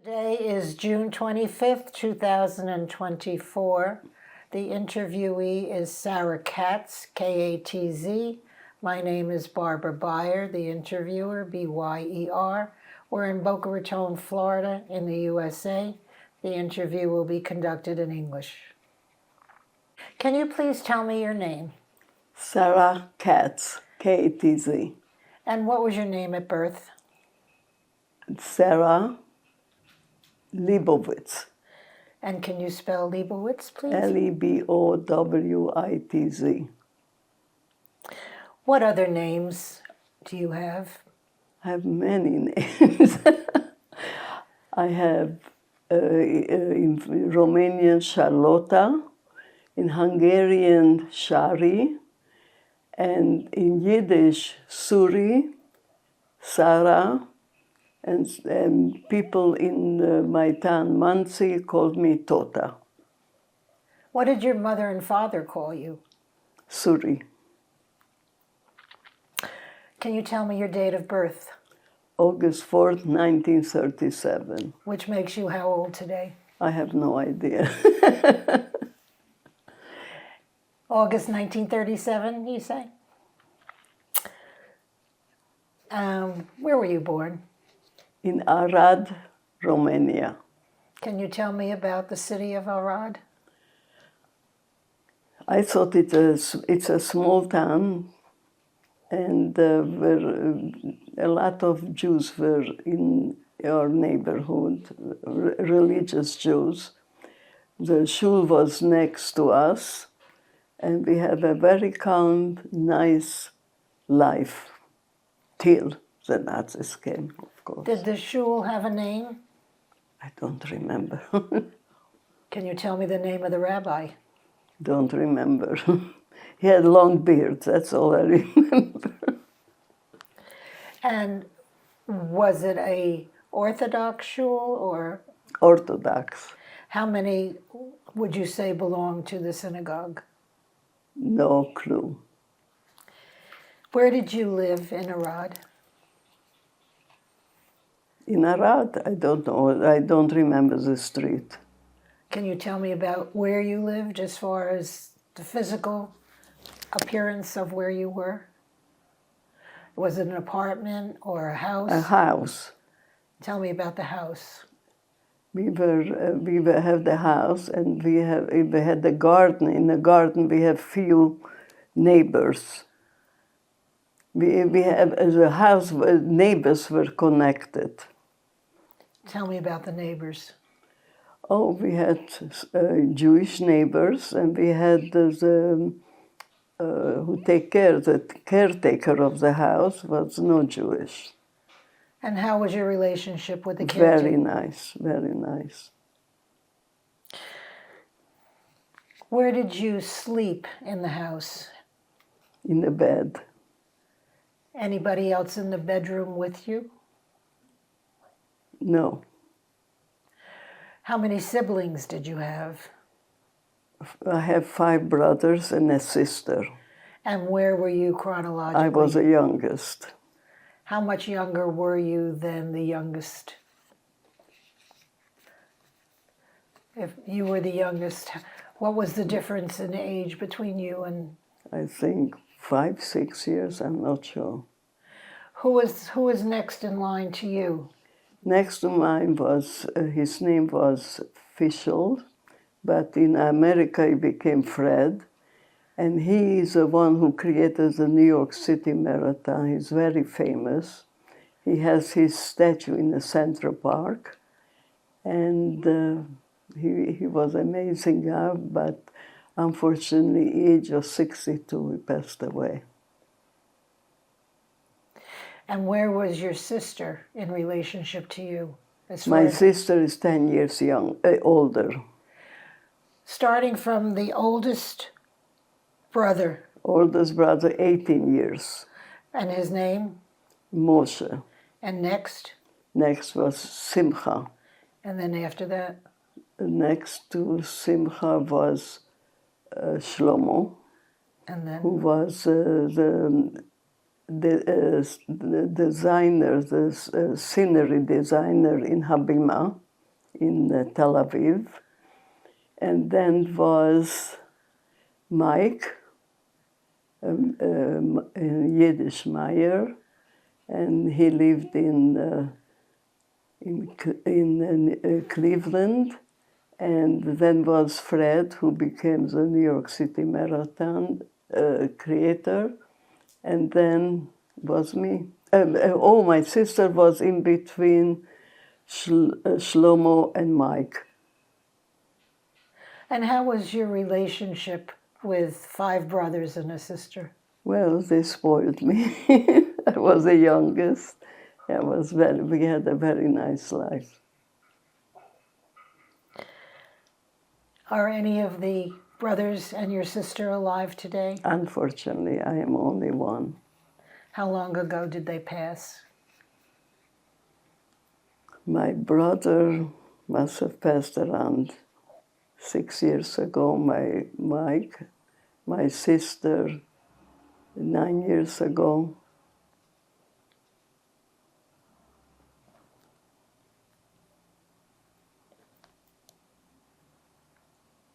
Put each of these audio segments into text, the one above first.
Today is June 25th, 2024. The interviewee is Sarah Katz, K-A-T-Z. My name is Barbara Byer, the interviewer, B-Y-E-R. We're in Boca Raton, Florida, in the USA. The interview will be conducted in English. Can you please tell me your name? Sarah Katz, K-A-T-Z. And what was your name at birth? Sarah Leibowitz. And can you spell Leibowitz, please? L-E-B-O-W-I-T-Z. What other names do you have? I have many names. I have in Romanian Charlotta, in Hungarian Shari, and in Yiddish Suri, Sarah, and people in my town Muncie called me Tota. What did your mother and father call you? Suri. Can you tell me your date of birth? August 4th, 1937. Which makes you how old today? I have no idea. August 1937, you say? Where were you born? In Arad, Romania. Can you tell me about the city of Arad? I thought it's a small town, and a lot of Jews were in our neighborhood, religious Jews. The shul was next to us, and we had a very calm, nice life, till the Nazis came, of course. Did the shul have a name? I don't remember. Can you tell me the name of the rabbi? Don't remember. He had long beard, that's all I remember. And was it a Orthodox shul or? Orthodox. How many would you say belonged to the synagogue? No clue. Where did you live in Arad? In Arad, I don't know. I don't remember the street. Can you tell me about where you lived as far as the physical appearance of where you were? Was it an apartment or a house? A house. Tell me about the house. We have the house, and we had the garden. In the garden, we have few neighbors. We have the house. Neighbors were connected. Tell me about the neighbors. Oh, we had Jewish neighbors, and we had the caretaker of the house was not Jewish. And how was your relationship with the caretaker? Very nice, very nice. Where did you sleep in the house? In the bed. Anybody else in the bedroom with you? No. How many siblings did you have? I have 5 brothers and a sister. And where were you chronologically? I was the youngest. How much younger were you than the youngest? If you were the youngest, what was the difference in age between you and? I think 5, 6 years, I'm not sure. Who was next in line to you? Next to mine was, his name was Fischel, but in America he became Fred. And he is the one who created the New York City Marathon. He's very famous. He has his statue in the Central Park. And he was an amazing guy, but unfortunately, age of 62, he passed away. And where was your sister in relationship to you? My sister is 10 years older. Starting from the oldest brother. Oldest brother, 18 years. And his name? Moshe. And next? Next was Simcha. And then after that? Next to Simcha was Shlomo. And then? Who was the designer, the scenery designer in Habima. in Tel Aviv. And then was Mike, Yiddish Meyer, and he lived in Cleveland. And then was Fred, who became the New York City Marathon creator. And then was me. My sister was in between Shlomo and Mike. And how was your relationship with 5 brothers and a sister? Well, they spoiled me. I was the youngest. We had a very nice life. Are any of the brothers and your sister alive today? Unfortunately, I am only one. How long ago did they pass? My brother must have passed around 6 years ago, Mike. My sister, 9 years ago.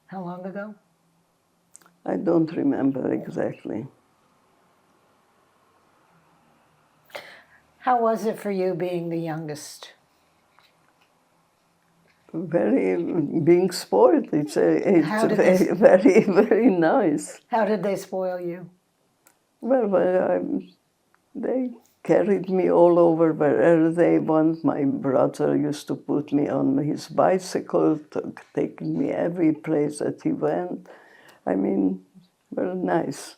How long ago? I don't remember exactly. How was it for you being the youngest? Being spoiled. It's very nice. How did they spoil you? Well, they carried me all over wherever they want. My brother used to put me on his bicycle, taking me every place that he went. I mean, very nice.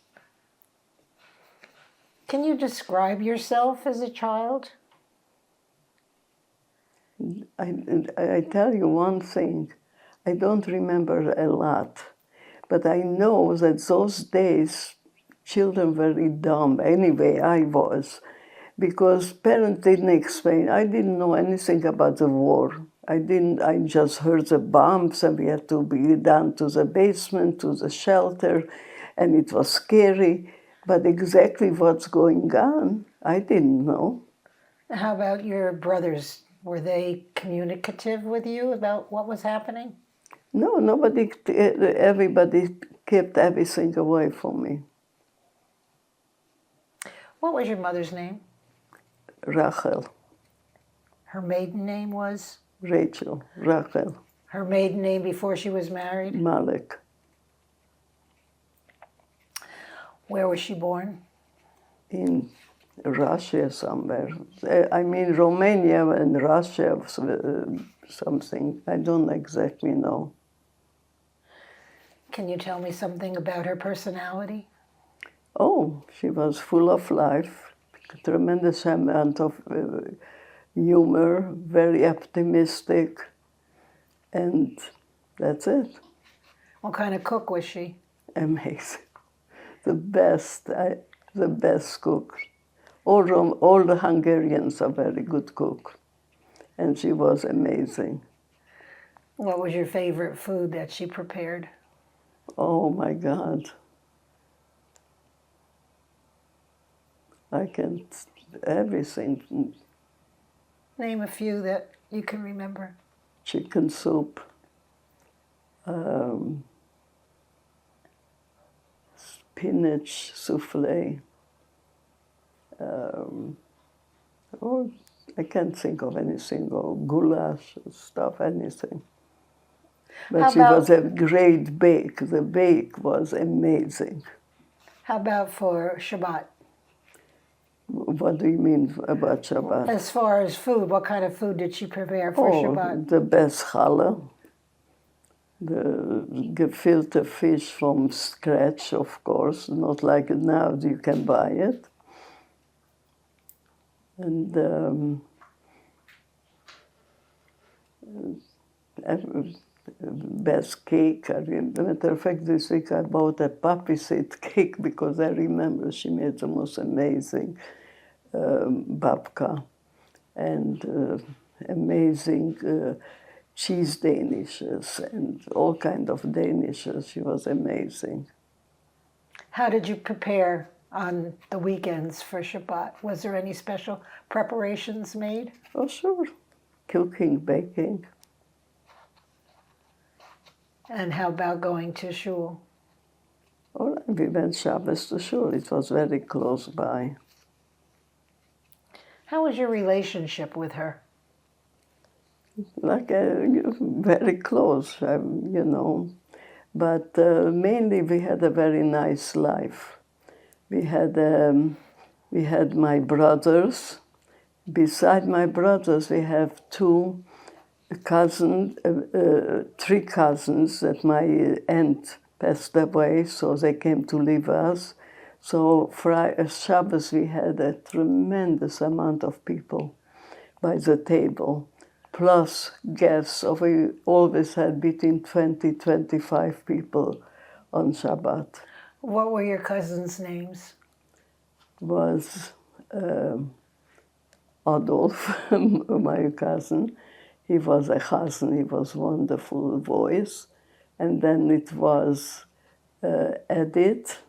Can you describe yourself as a child? I tell you one thing, I don't remember a lot, but I know that those days children were very dumb. Anyway, I was, because parents didn't explain. I didn't know anything about the war. I just heard the bombs and we had to be down to the basement, to the shelter, and it was scary. But exactly what's going on, I didn't know. How about your brothers? Were they communicative with you about what was happening? No, everybody kept everything away from me. What was your mother's name? Rachel. Her maiden name was? Rachel, Rachel. Her maiden name before she was married? Malek. Where was she born? In Russia somewhere. I mean, Romania and Russia, something. I don't exactly know. Can you tell me something about her personality? Oh, she was full of life, tremendous amount of humor, very optimistic, and that's it. What kind of cook was she? Amazing. The best cook. All the Hungarians are very good cook, and she was amazing. What was your favorite food that she prepared? Oh my God. I can't, everything. Name a few that you can remember. Chicken soup, spinach souffle. I can't think of anything, or goulash stuff, anything. But she was a great bake. The bake was amazing. How about for Shabbat? What do you mean about Shabbat? As far as food, what kind of food did she prepare for Shabbat? The best challah, the gefilte fish from scratch, of course, not like now you can buy it. And best cake. Matter of fact, this week I bought a poppy seed cake because I remember she made the most amazing babka and amazing cheese danishes and all kind of danishes. She was amazing. How did you prepare on the weekends for Shabbat? Was there any special preparations made? Oh, sure. Cooking, baking. And how about going to shul? All right, we went Shabbos to shul. It was very close by. How was your relationship with her? Like very close, you know. But mainly we had a very nice life. We had my brothers. Beside my brothers, we have two cousins, three cousins that my aunt passed away, so they came to live with us. So Shabbos we had a tremendous amount of people by the table, plus guests. So we always had between 20, 25 people on Shabbat. What were your cousins' names? Was Adolf, my cousin. He was a cousin, he was wonderful voice. And then it was Edith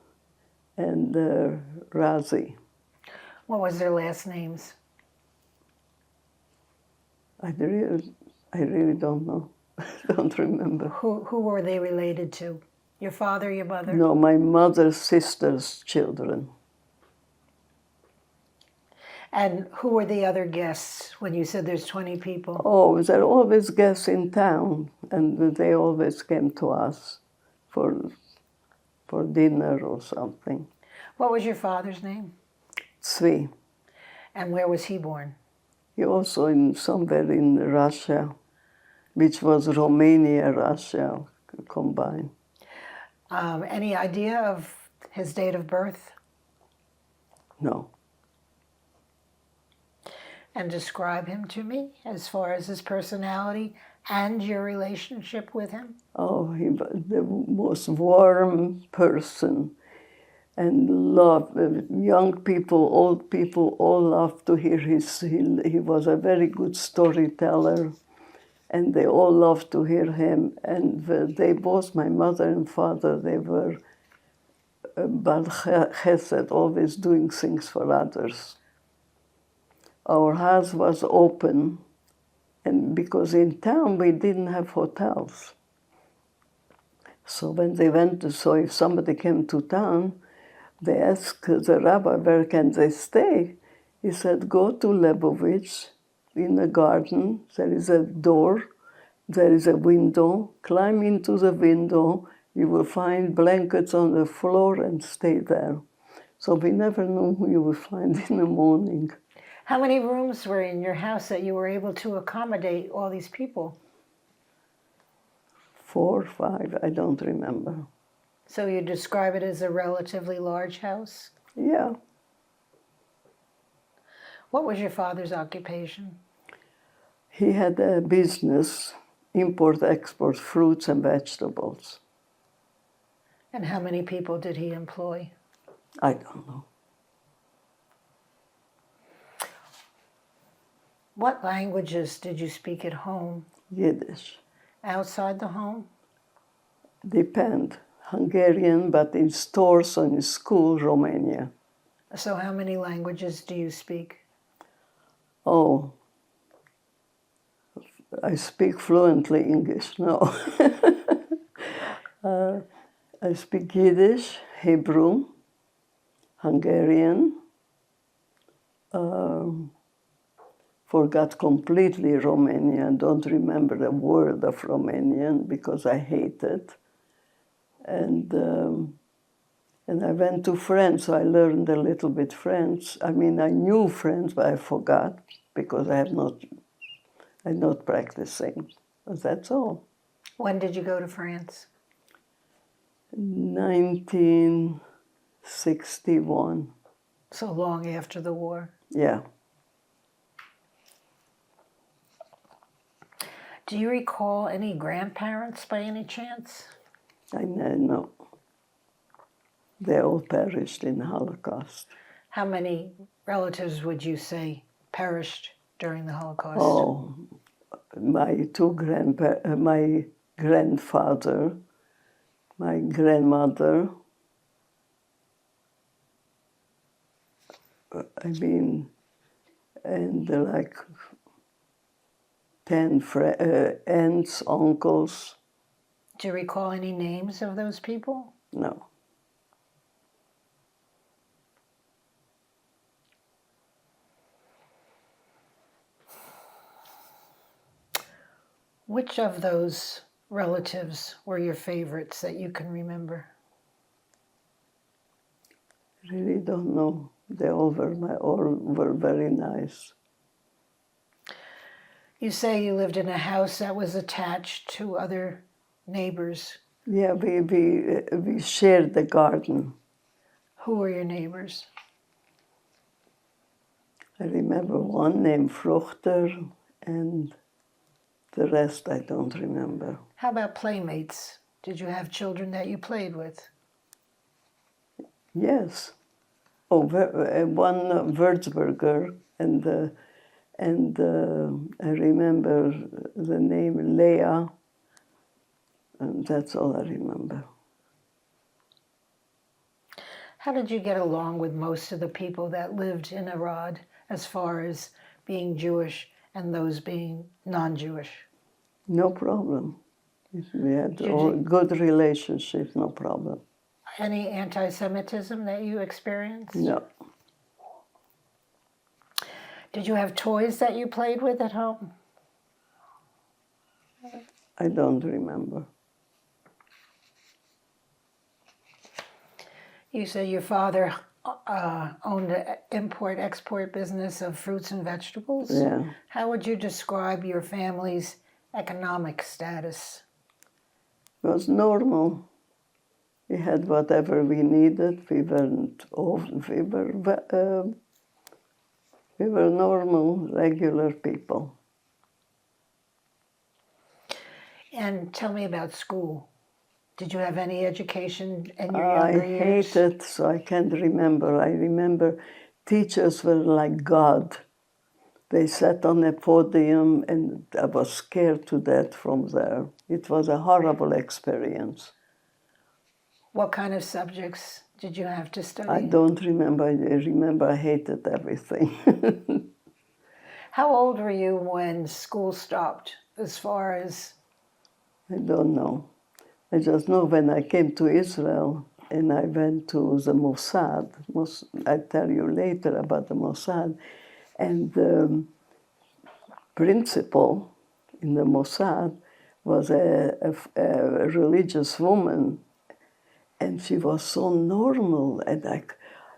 and Razi. What was their last names? I really don't know. I don't remember. Who were they related to? Your father, your mother? No, my mother's sister's children. And who were the other guests when you said there's 20 people? Oh, there are always guests in town, and they always came to us for dinner or something. What was your father's name? Tzvi. And where was he born? He also somewhere in Russia, which was Romania, Russia combined. Any idea of his date of birth? No. And describe him to me as far as his personality and your relationship with him? Oh, he was the most warm person and loved young people, old people, all loved to hear he was a very good storyteller, and they all loved to hear him. And they both, my mother and father, they were Bal Chesed, always doing things for others. Our house was open, and because in town we didn't have hotels. So when they went if somebody came to town, they asked the rabbi, where can they stay? He said, go to Lebovitch in the garden. There is a door, there is a window. Climb into the window. You will find blankets on the floor and stay there. So we never knew who you would find in the morning. How many rooms were in your house that you were able to accommodate all these people? 4 or 5, I don't remember. So you describe it as a relatively large house? Yeah. What was your father's occupation? He had a business, import-export fruits and vegetables. And how many people did he employ? I don't know. What languages did you speak at home? Yiddish. Outside the home? Depend. Hungarian, but in stores and in school, Romania. So how many languages do you speak? Oh, I speak fluently English, no. I speak Yiddish, Hebrew, Hungarian, forgot completely Romanian, don't remember a word of Romanian because I hate it. And I went to French, so I learned a little bit French. I mean, I knew French, but I forgot because I'm not practicing. But that's all. When did you go to France? 1961. So long after the war. Yeah. Do you recall any grandparents by any chance? I know. They all perished in the Holocaust. How many relatives would you say perished during the Holocaust? Oh, my my grandfather, my grandmother, and like 10 aunts, uncles. Do you recall any names of those people? No. Which of those relatives were your favorites that you can remember? Really don't know. They all were very nice. You say you lived in a house that was attached to other neighbors. Yeah, we shared the garden. Who were your neighbors? I remember one named Fruchter, and the rest I don't remember. How about playmates? Did you have children that you played with? Yes. Oh, one Würzburger, and I remember the name Leah, and that's all I remember. How did you get along with most of the people that lived in Arad as far as being Jewish and those being non-Jewish? No problem. We had Did all you- good relationships, no problem. Any anti-Semitism that you experienced? No, Did you have toys that you played with at home? I don't remember. You say your father owned an import-export business of fruits and vegetables. Yeah. How would you describe your family's economic status? It was normal. We had whatever we needed. We weren't we were normal, regular people. And tell me about school. Did you have any education in your I younger years? hated, so I can't remember. I remember teachers were like God. They sat on a podium, and I was scared to death from there. It was a horrible experience. What kind of subjects did you have to study? I don't remember. I remember I hated everything. How old were you when school stopped, as far as... I don't know. I just know when I came to Israel and I went to the Mossad. I'll tell you later about the Mossad. And the principal in the Mossad was a religious woman, and she was so normal, and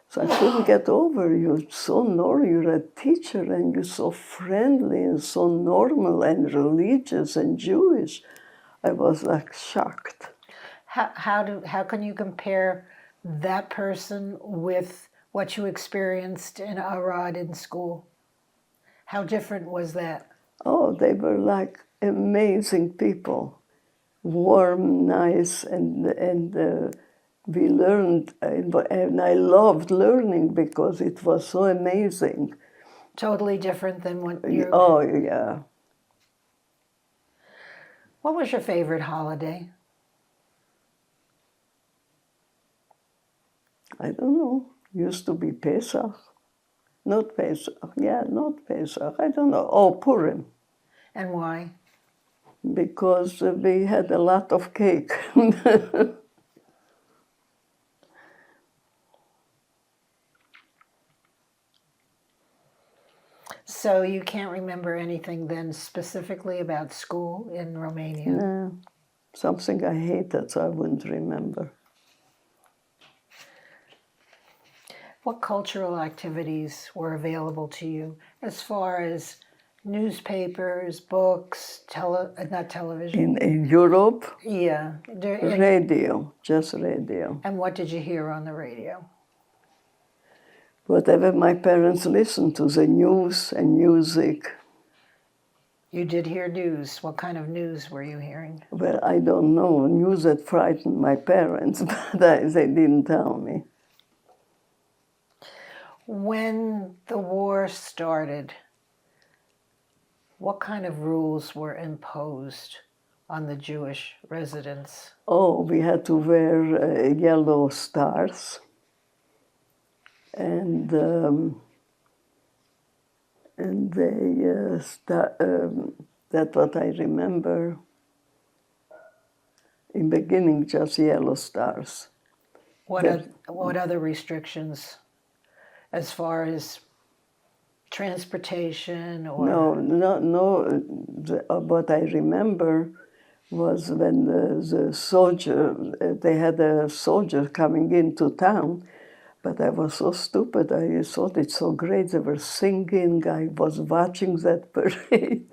so I couldn't get over you. So normal, you're a teacher, and you're so friendly and so normal and religious and Jewish. I was like shocked. How can you compare that person with what you experienced in Arad in school? How different was that? Oh, they were like amazing people, warm, nice, and we learned, and I loved learning because it was so amazing. Totally different than what you... Oh, yeah. What was your favorite holiday? I don't know. Used to be Pesach. Not Pesach. Yeah, not Pesach. I don't know. Oh, Purim. And why? Because we had a lot of cake. So you can't remember anything then specifically about school in Romania? No, something I hated, so I wouldn't remember. What cultural activities were available to you as far as newspapers, books, not television? In Europe, Yeah. radio, just radio. And what did you hear on the radio? Whatever my parents listened to, the news and music. You did hear news. What kind of news were you hearing? Well, I don't know, news that frightened my parents, but they didn't tell me. When the war started, what kind of rules were imposed on the Jewish residents? Oh, we had to wear yellow stars, and they that's what I remember. In beginning, just yellow stars. What other restrictions as far as transportation or? No. What I remember was when the soldier, they had a soldier coming into town, but I was so stupid. I thought it's so great. They were singing. I was watching that parade.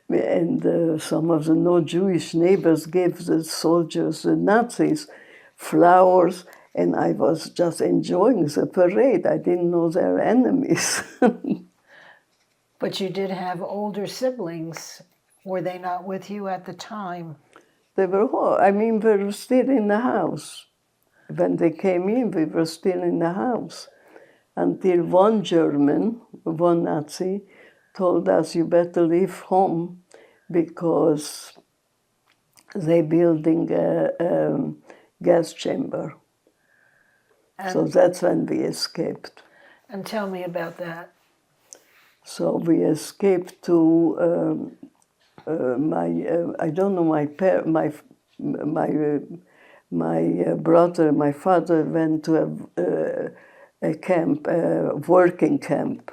And some of the no-Jewish neighbors gave the soldiers, the Nazis, flowers, and I was just enjoying the parade. I didn't know they're enemies. But you did have older siblings. Were they not with you at the time? They were, we were still in the house. When they came in, we were still in the house. Until one German, one Nazi, told us, you better leave home because they're building a gas chamber. So that's when we escaped. And tell me about that. So we escaped to I don't know, my brother, my father went to a camp, a working camp.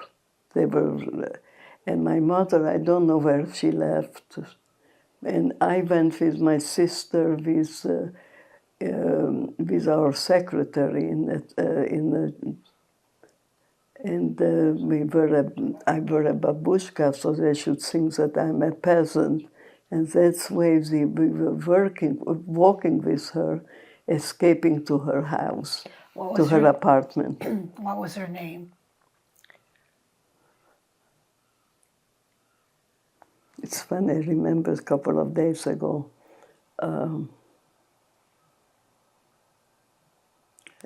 And my mother, I don't know where she left. And I went with my sister, with our secretary I wore a babushka, so they should think that I'm a peasant. And that's why we were walking with her, escaping to her house, to her apartment. What was her name? It's funny, I remember a couple of days ago.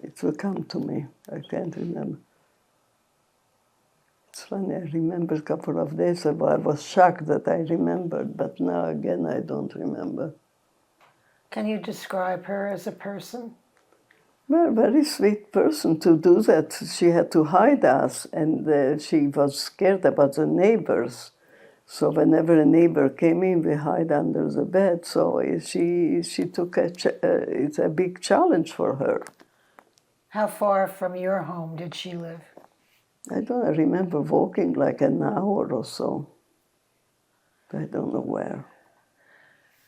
It will come to me, I can't remember. It's funny, I remember a couple of days ago. I was shocked that I remembered, but now again I don't remember. Can you describe her as a person? Well, very sweet person. To do that, she had to hide us, and she was scared about the neighbors. So whenever a neighbor came in, we hide under the bed. So she took it's a big challenge for her. How far from your home did she live? I don't remember walking like an hour or so. I don't know where.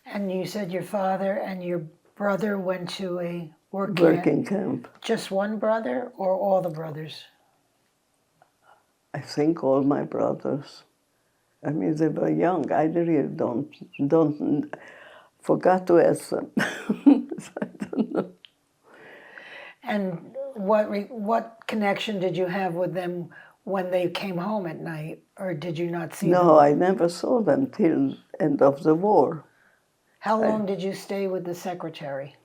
And you said your father and your brother went to a working camp. Just one brother or all the brothers? I think all my brothers. I mean, they were young. I really don't forgot to ask them. I don't know. And what connection did you have with them when they came home at night, or did you not see them? No, I never saw them till end of the war. How long did you stay with the secretary?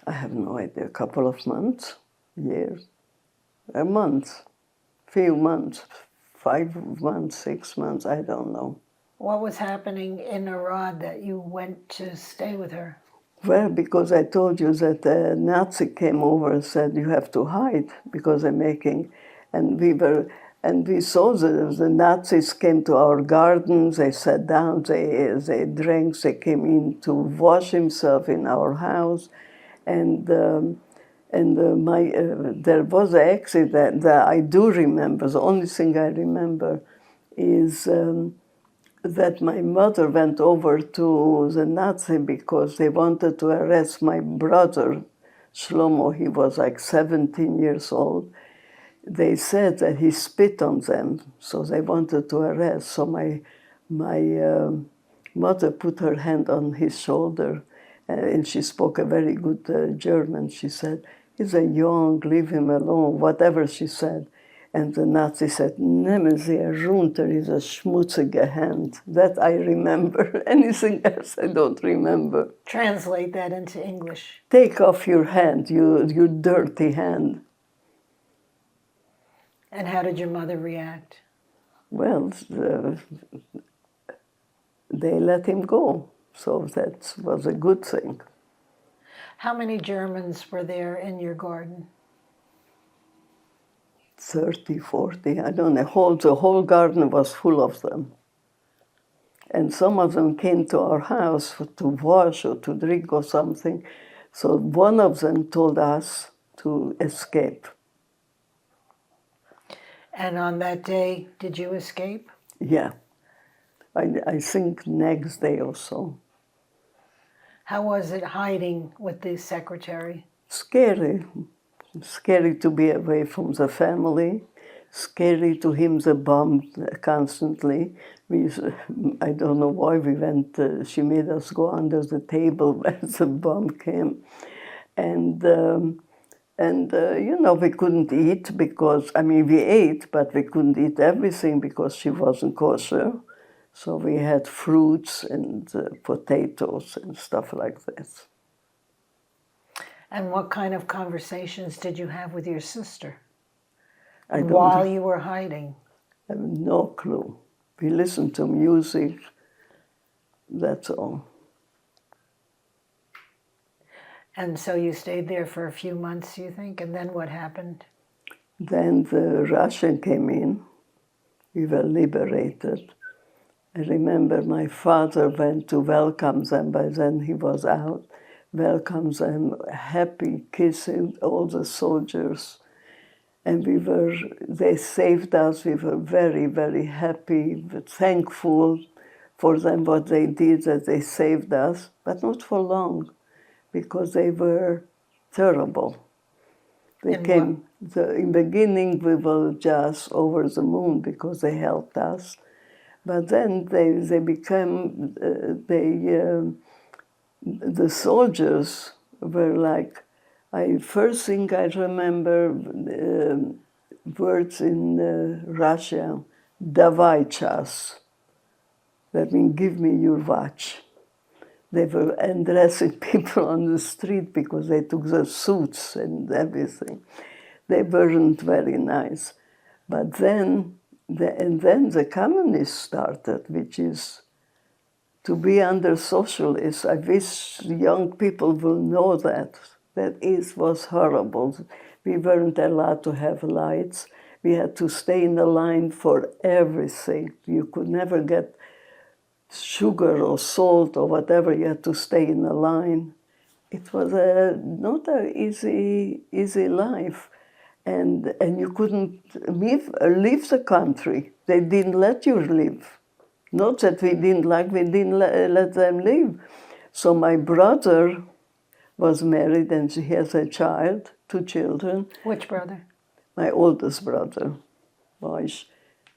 I have no idea. A couple of months, years, a month, few months, 5 months, 6 months. I don't know. What was happening in Arad that you went to stay with her? Well, because I told you that a Nazi came over and said, you have to hide because they're making, and we saw the Nazis came to our gardens, they sat down, they drank, they came in to wash himself in our house, and there was an accident that I do remember. The only thing I remember is that my mother went over to the Nazi because they wanted to arrest my brother, Shlomo. He was like 17 years old. They said that he spit on them, so they wanted to arrest. So my mother put her hand on his shoulder, and she spoke a very good German. She said, he's a young, leave him alone, whatever she said. And the Nazi said, nehmen Sie runter, diese schmutzige Hand. That I remember. Anything else I don't remember. Translate that into English. Take off your hand, you dirty hand. And how did your mother react? Well, they let him go. So that was a good thing. How many Germans were there in your garden? 30, 40, I don't know. The whole garden was full of them. And some of them came to our house to wash or to drink or something. So one of them told us to escape. And on that day, did you escape? Yeah. I think next day or so. How was it hiding with the secretary? Scary. Scary to be away from the family. Scary to hear the bomb constantly. I don't know why we went. She made us go under the table when the bomb came, and you know, we couldn't eat because we ate, but we couldn't eat everything because she wasn't kosher. So we had fruits and potatoes and stuff like that. And what kind of conversations did you have with your sister I don't while you were hiding? I have no clue. We listened to music, that's all. And so you stayed there for a few months, you think? And then what happened? Then the Russian came in. We were liberated. I remember my father went to welcome them. By then he was out. Welcomes them, happy, kissing all the soldiers. And they saved us. We were very, very happy, thankful for them, what they did, that they saved us, but not for long, because they were terrible. They came, in the beginning we were just over the moon because they helped us. But then they became, the soldiers were like, first thing I remember words in Russian, "Davai chas." That means, give me your watch. They were undressing people on the street because they took their suits and everything. They weren't very nice. But then, the communists started, which is to be under socialists. I wish young people will know that. That was horrible. We weren't allowed to have lights. We had to stay in the line for everything. You could never get sugar or salt or whatever. You had to stay in the line. It was not an easy life. And you couldn't leave the country. They didn't let you leave. Not that we didn't let them leave. So my brother was married and he has a child, 2 children. Which brother? My oldest brother.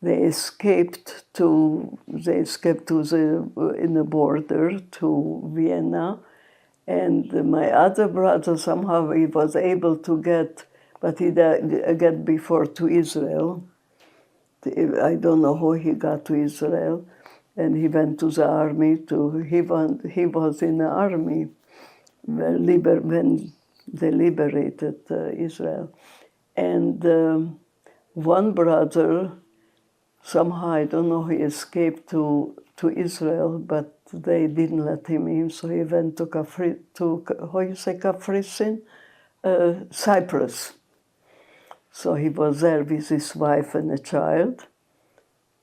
They escaped in the border to Vienna. And my other brother, somehow he was able to get, but he got before to Israel. I don't know how he got to Israel. And he went to the army. He was in the army when they liberated Israel. And one brother, somehow, I don't know, he escaped to Israel, but they didn't let him in, so he went to Kaprizin? Cyprus. So he was there with his wife and a child.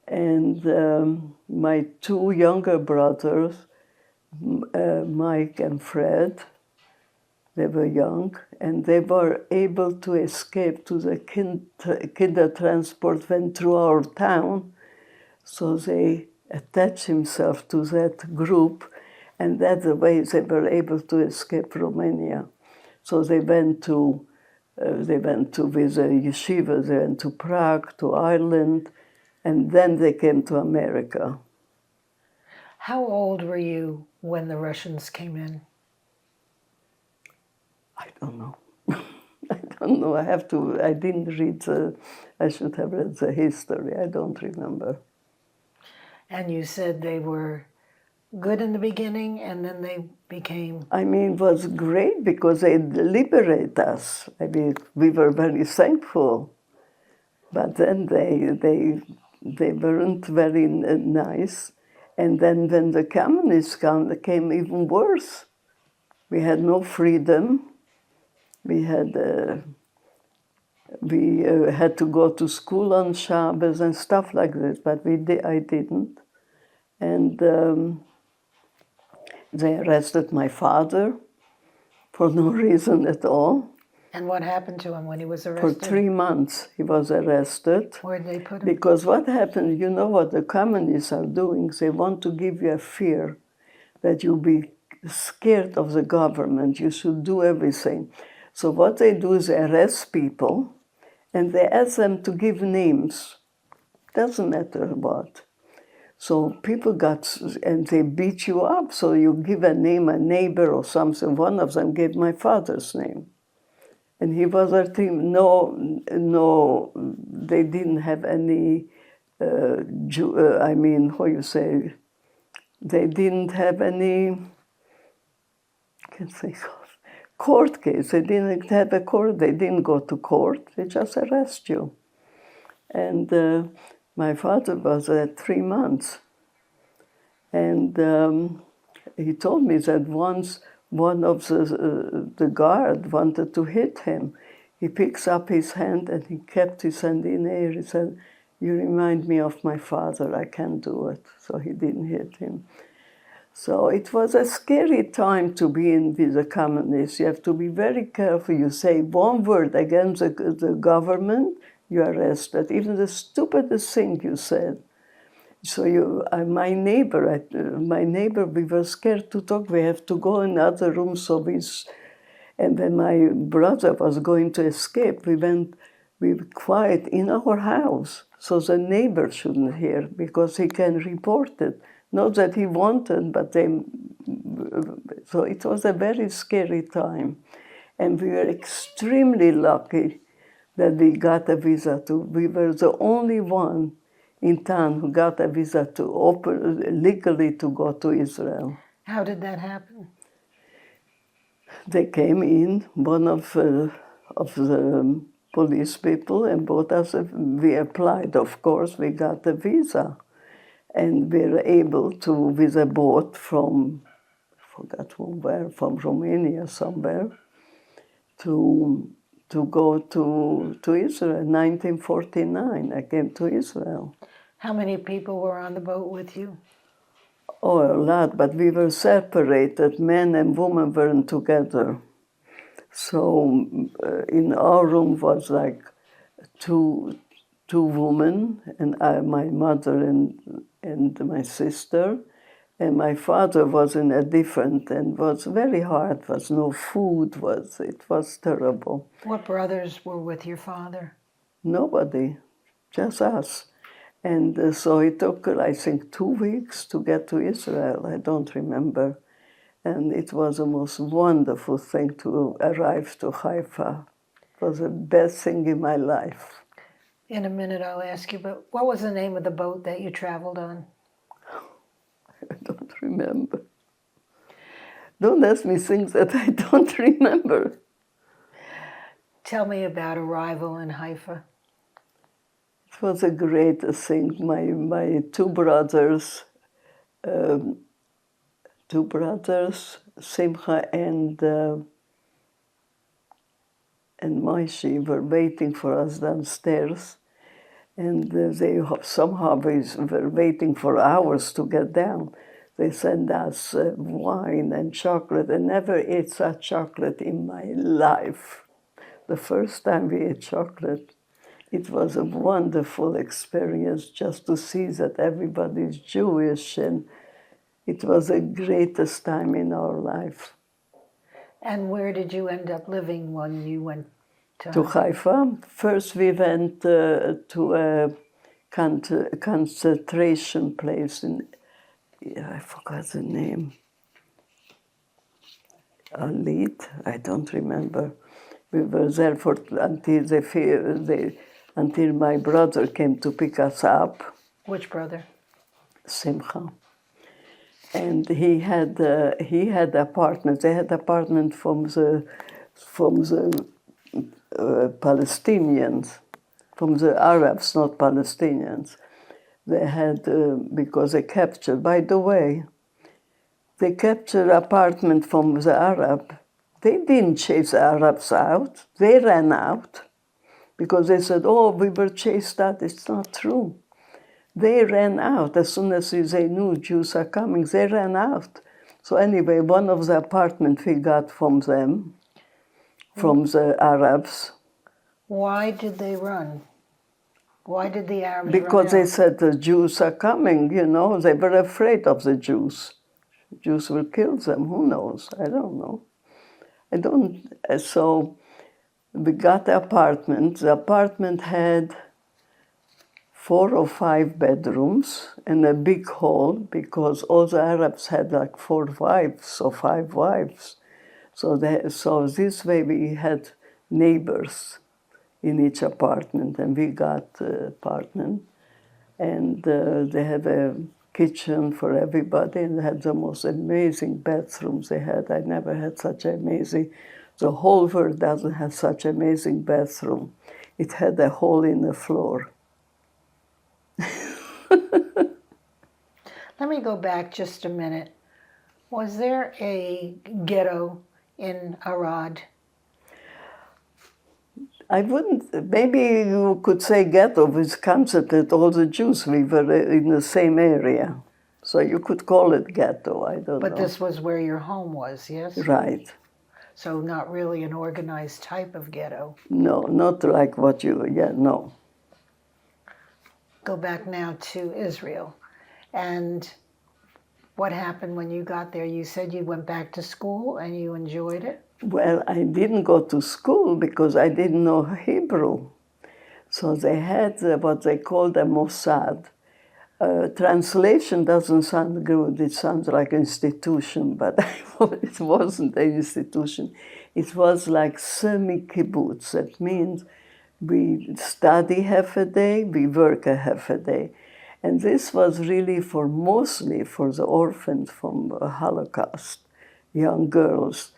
And my 2 younger brothers, Mike and Fred, they were young, and they were able to escape to the kinder transport went through our town. So they attached himself to that group, and that's the way they were able to escape Romania. So they went to with the yeshiva, they went to Prague, to Ireland, and then they came to America. How old were you when the Russians came in? I don't know. I don't know. I didn't read I should have read the history. I don't remember. And you said they were good in the beginning and then they became... It was great because they liberated us. We were very thankful. But then they weren't very nice. And then when the communists came even worse. We had no freedom. We had to go to school on Shabbos and stuff like this, but I didn't. And they arrested my father for no reason at all. And what happened to him when he was For arrested? 3 months he was arrested. Where'd they put him? Because what happened, you know what the communists are doing? They want to give you a fear that you'll be scared of the government. You should do everything. So what they do is they arrest people and they ask them to give names. Doesn't matter what. So people got, and they beat you up. So you give a name, a neighbor or something. One of them gave my father's name. And he was our team. No, they didn't have any, how you say, they didn't have any, can't think of, court case. They didn't have a court. They didn't go to court. They just arrest you. And my father was at 3 months. And he told me that once one of the guard wanted to hit him. He picks up his hand and he kept his hand in the air. He said, "You remind me of my father, I can't do it." So he didn't hit him. So it was a scary time to be in with the communists. You have to be very careful. You say one word against the government, you're arrested. Even the stupidest thing you said. So my neighbor, we were scared to talk. We have to go in another room. And when my brother was going to escape, we were quiet in our house, so the neighbor shouldn't hear, because he can report it. Not that he wanted, but so it was a very scary time. And we were extremely lucky that we got a visa we were the only one in town who got a visa legally to go to Israel. How did that happen? They came in, one of the police people, and both us, we applied, of course, we got a visa. And we were able to, with a boat from, I forgot where, from Romania somewhere, to go to Israel. In 1949, I came to Israel. How many people were on the boat with you? Oh, a lot, but we were separated. Men and women weren't together. So in our room was like two women, and my mother and my sister, and my father was in a different, and was very hard. Was no food. It was terrible. What brothers were with your father? Nobody, just us. And so it took, I think, 2 weeks to get to Israel. I don't remember. And it was the most wonderful thing to arrive to Haifa. It was the best thing in my life. In a minute, I'll ask you, but what was the name of the boat that you traveled on? I don't remember. Don't ask me things that I don't remember. Tell me about arrival in Haifa. It was the greatest thing. My two brothers, Simcha and Moishi, were waiting for us downstairs. And they somehow were waiting for hours to get down. They sent us wine and chocolate. I never ate such chocolate in my life. The first time we ate chocolate, it was a wonderful experience just to see that everybody's Jewish, and it was the greatest time in our life. And where did you end up living when you went to Haifa? First we went to a concentration place in, I forgot the name, Alit, I don't remember. We were there until my brother came to pick us up. Which brother? Simcha. And he had apartment. They had apartment from the Palestinians, from the Arabs, not Palestinians. They had, because they captured, by the way, they captured apartment from the Arab. They didn't chase the Arabs out. They ran out because they said, "Oh, we were chased out." It's not true. they ran out. As soon as they knew Jews are coming, they ran out. So anyway, one of the apartments we got from them, from the Arabs, Why did they run? Why did the Arabs because run they out? said the Jews are coming, you know. They were afraid of the Jews. Jews will kill them, who knows? I don't know. I don't, so we got the apartment. The apartment had 4 or 5 bedrooms and a big hall because all the Arabs had like 4 wives or 5 wives. So this way we had neighbors in each apartment, and we got the apartment. And they had a kitchen for everybody, and they had the most amazing bathrooms they had. I never had such amazing, the whole world doesn't have such amazing bathroom. It had a hole in the floor. Let me go back just a minute. Was there a ghetto in Arad? I wouldn't, maybe you could say ghetto, which concentrated all the Jews. We were in the same area. So you could call it ghetto, I don't know. But this was where your home was, yes? Right. So not really an organized type of ghetto. No, not like what you, no. Go back now to Israel. And what happened when you got there? You said you went back to school and you enjoyed it? Well, I didn't go to school because I didn't know Hebrew. So they had what they called a Mossad. Translation doesn't sound good. It sounds like institution, but it wasn't an institution. It was like semi-kibbutz. That means we study half a day, we work a half a day. And this was really mostly for the orphans from the Holocaust, young girls.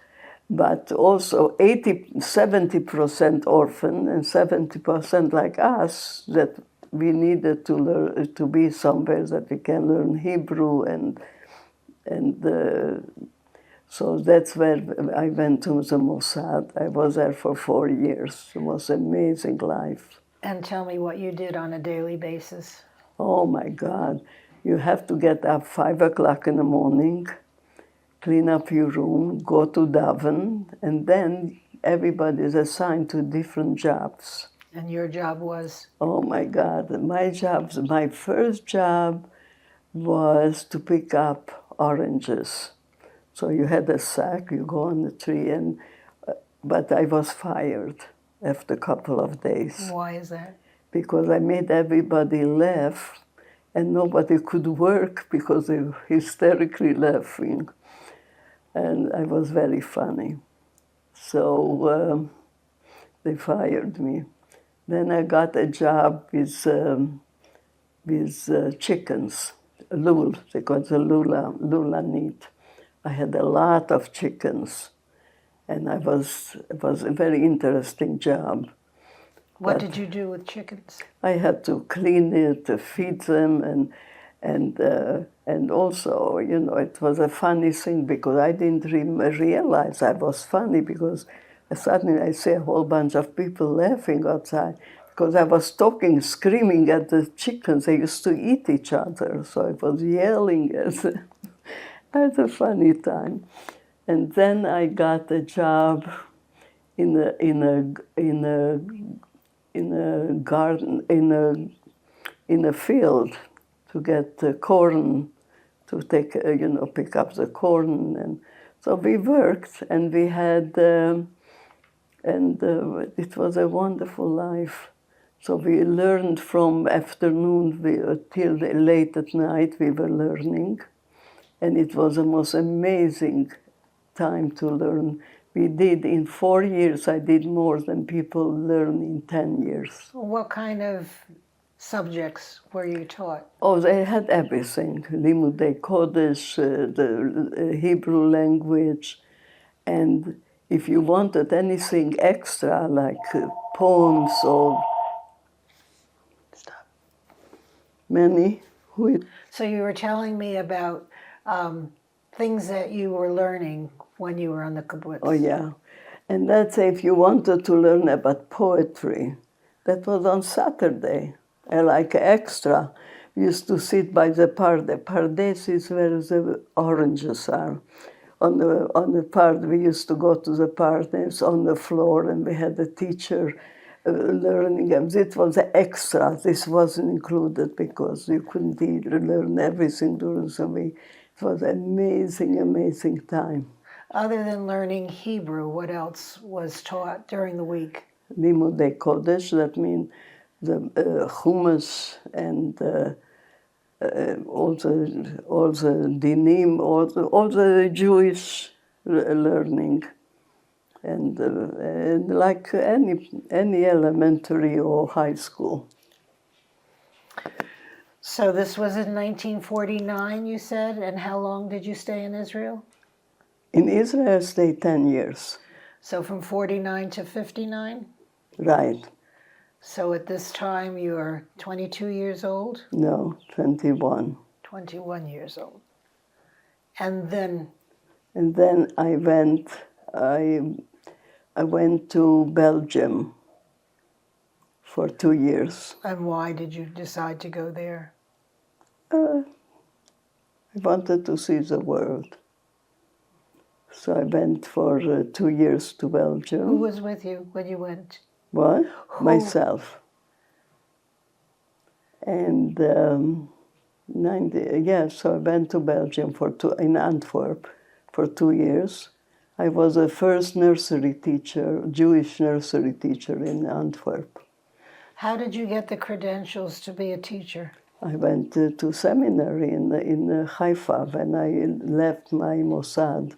But also 70% orphan and 70% like us, that we needed to learn, to be somewhere that we can learn Hebrew, and so that's where I went to the Mossad. I was there for 4 years. It was an amazing life. And tell me what you did on a daily basis. Oh my God. You have to get up 5 o'clock in the morning, clean up your room, go to daven, and then everybody is assigned to different jobs. And your job was? Oh my God. My first job was to pick up oranges. So you had a sack, you go on the tree, but I was fired after a couple of days. Why is that? Because I made everybody laugh, and nobody could work because they were hysterically laughing. And I was very funny. So they fired me. Then I got a job with chickens, lul, they call it the lula meat. I had a lot of chickens, and it was a very interesting job. What did you do with chickens? I had to clean it, to feed them, and also, you know, it was a funny thing because I didn't realize I was funny because suddenly I see a whole bunch of people laughing outside because I was talking, screaming at the chickens. They used to eat each other, so I was yelling at them. I had a funny time. And then I got a job in a garden, in a field to get corn, to take, pick up the corn. And so we worked, and we had, it was a wonderful life. So we learned from afternoon till late at night, we were learning. And it was the most amazing time to learn. We did, in 4 years, I did more than people learn in 10 years. What kind of subjects were you taught? Oh, they had everything. Limudei Kodesh, the Hebrew language. And if you wanted anything extra, like poems or many. So you were telling me about things that you were learning when you were on the kibbutz. Oh, yeah. And that's if you wanted to learn about poetry, that was on Saturday, like extra, we used to sit by the parde. Pardes is where the oranges are. On the part, we used to go to the pardes on the floor, and we had a teacher learning them. This was extra. This wasn't included because you couldn't learn everything during the week. It was amazing, amazing time. Other than learning Hebrew, what else was taught during the week? Limudei Kodesh, that means the Chumash and all the dinim, all the Jewish learning, and like any elementary or high school. So this was in 1949, you said, and how long did you stay in Israel? In Israel, I stayed 10 years. So from 49 to 59? Right. So at this time you're 22 years old? No, 21. 21 years old. And then I went to Belgium for 2 years. and why did you decide to go there? I wanted to see the world. So I went for 2 years to Belgium. Who was with you when you went? What? Who? Myself. And so I went to Belgium in Antwerp for 2 years. I was the first nursery teacher, Jewish nursery teacher in Antwerp. How did you get the credentials to be a teacher? I went to seminary in Haifa when I left my Mossad.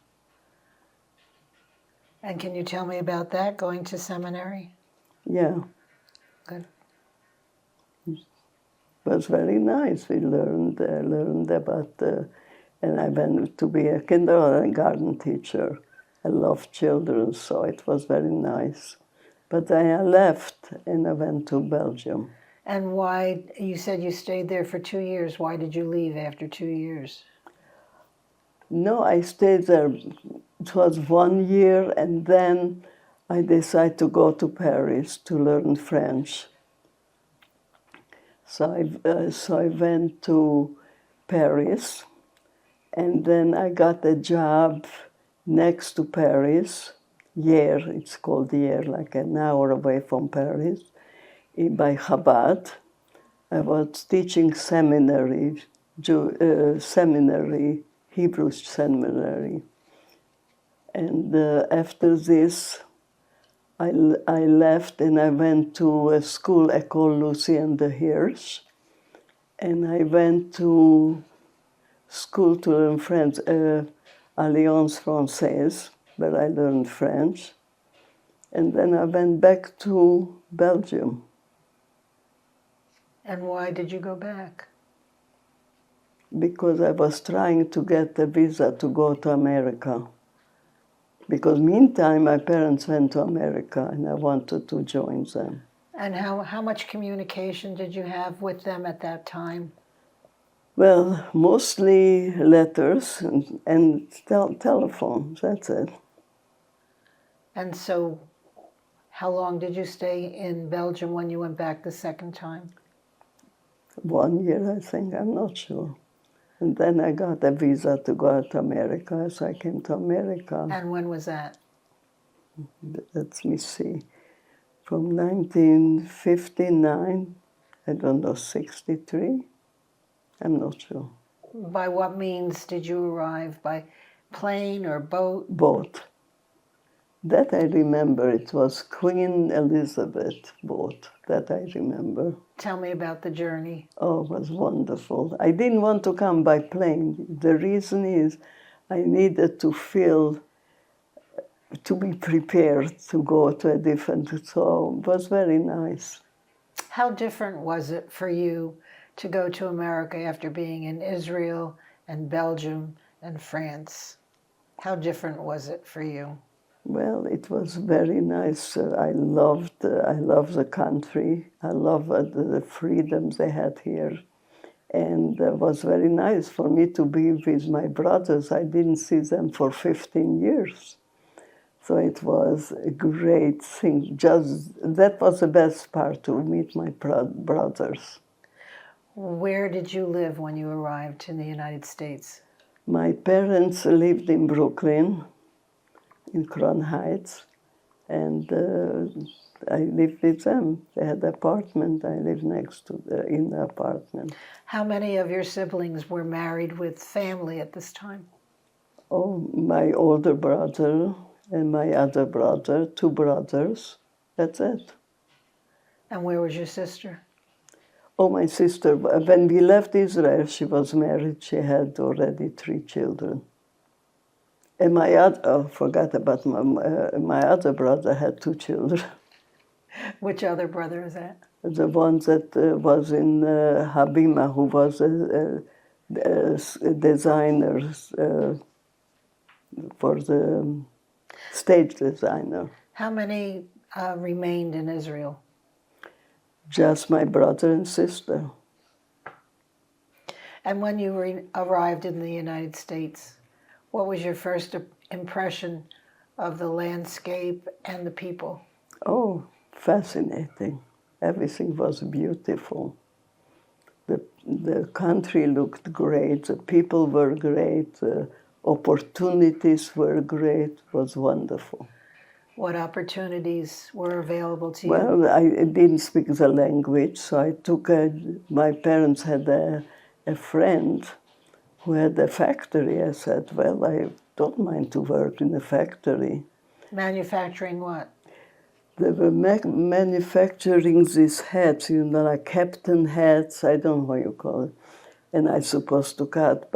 And can you tell me about that, going to seminary? Yeah. Good. It was very nice. We learned about, and I went to be a kindergarten teacher. I love children, so it was very nice. But I left and I went to Belgium. And why, you said you stayed there for 2 years. Why did you leave after 2 years? No, I stayed there. It was 1 year, and then I decided to go to Paris to learn French. So I went to Paris, and then I got a job next to Paris, Hyères, it's called Hyères, like an hour away from Paris, by Chabad. I was teaching seminary, Hebrew seminary. And after this, I left and I went to a school, École Lucien de Hirsch, and I went to school to learn French, Alliance Française, where I learned French. And then I went back to Belgium. And why did you go back? Because I was trying to get a visa to go to America. Because meantime, my parents went to America and I wanted to join them. And how much communication did you have with them at that time? Well, mostly letters and telephones, that's it. And so how long did you stay in Belgium when you went back the second time? 1 year, I think, I'm not sure. And then I got a visa to go to America, so I came to America. And when was that? Let me see. From 1959, I don't know, 63? I'm not sure. By what means did you arrive? By plane or boat? Boat. That I remember. It was Queen Elizabeth boat. That I remember. Tell me about the journey. Oh, it was wonderful. I didn't want to come by plane. The reason is I needed to be prepared to go to a different, so it was very nice. How different was it for you to go to America after being in Israel and Belgium and France? How different was it for you? Well, it was very nice. I love the country. I love the freedoms they had here. And it was very nice for me to be with my brothers. I didn't see them for 15 years. So it was a great thing. That was the best part, to meet my brothers. Where did you live when you arrived in the United States? My parents lived in Brooklyn, in Crown Heights, and I lived with them. They had an apartment. I lived next to in the apartment. How many of your siblings were married with family at this time? Oh, my older brother and my other brother, two brothers. That's it. And where was your sister? Oh, my sister, when we left Israel, she was married. She had already 3 children. And my other, oh, forgot about my other brother had 2 children. Which other brother is that? The one that was in Habima, who was a designer for the stage designer. How many remained in Israel? Just my brother and sister. And when you arrived in the United States, what was your first impression of the landscape and the people? Oh, fascinating. Everything was beautiful. The country looked great, the people were great, the opportunities were great, it was wonderful. What opportunities were available to you? Well, I didn't speak the language, so I took my parents had a friend who had a factory. I said, well, I don't mind to work in a factory. Manufacturing what? They were manufacturing these hats, you know, like captain hats, I don't know what you call it. And I supposed to cut,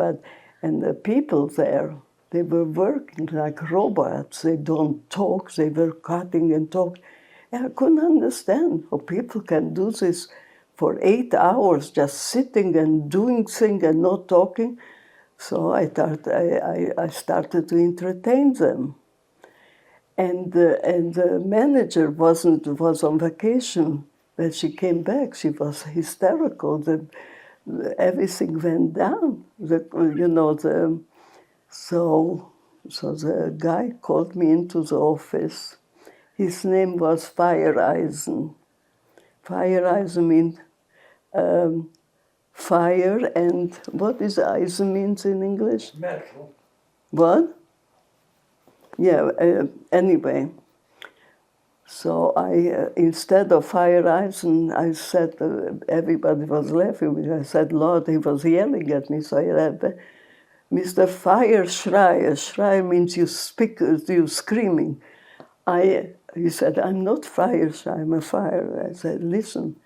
and the people there, they were working like robots. They don't talk, they were cutting and talking. And I couldn't understand how people can do this for 8 hours, just sitting and doing things and not talking. So I thought I started to entertain them. And the manager was on vacation. When she came back, she was hysterical. Everything went down. So the guy called me into the office. His name was Feiereisen. Feiereisen means fire, and what is Eisen means in English? Metal. What? Yeah, anyway. So instead of Feiereisen, I said, everybody was laughing. I said, Lord, he was yelling at me. So I said, Mr. Feierschreier. Schreier means you speak, you screaming. He said, I'm not Feierschreier, I'm a fire. I said, listen.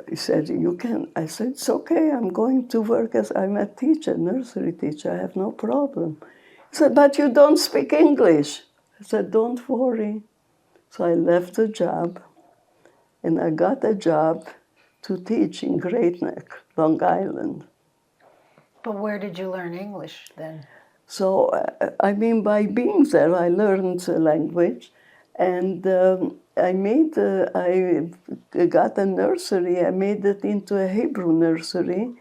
He said, you can. I said, it's okay, I'm going to work I'm a teacher, nursery teacher, I have no problem. He said, but you don't speak English. I said, don't worry. So I left the job, and I got a job to teach in Great Neck, Long Island. But where did you learn English then? So, by being there, I learned the language, and I got a nursery. I made it into a Hebrew nursery,